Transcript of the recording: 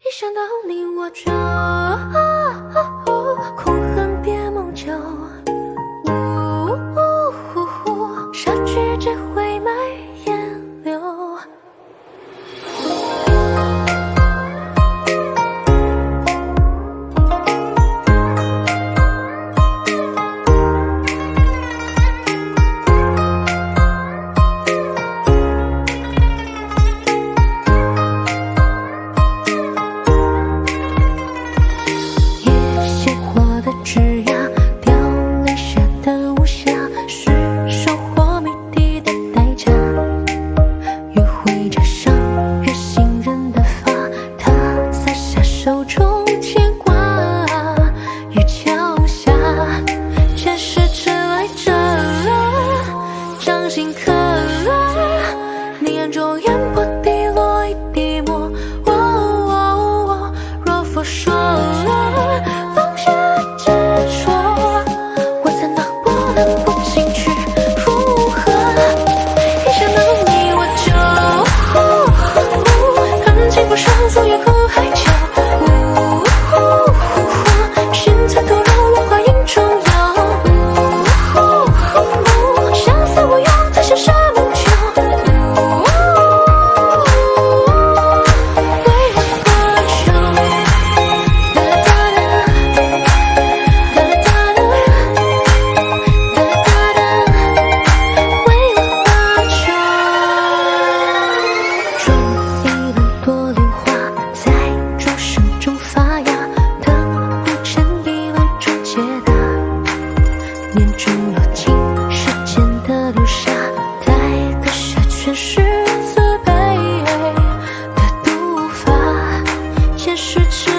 一想到你我就空恨别梦久，杀去只会埋烟柳。枝桠凋零下的无暇，是收获谜底的代价。约会着上越信任的发，他撒下手中牵挂。雨桥下，前世迟来者，掌心刻了你眼中烟波滴落一滴墨。若佛说了放下执着，我怎能不能不进去附和？一想到你我就恨情不双，总也苦海求。心残透露落花影中游，相思无用，他像沙梦酒。念中有情，时间的流沙，带个下全是慈悲的读法，前世痴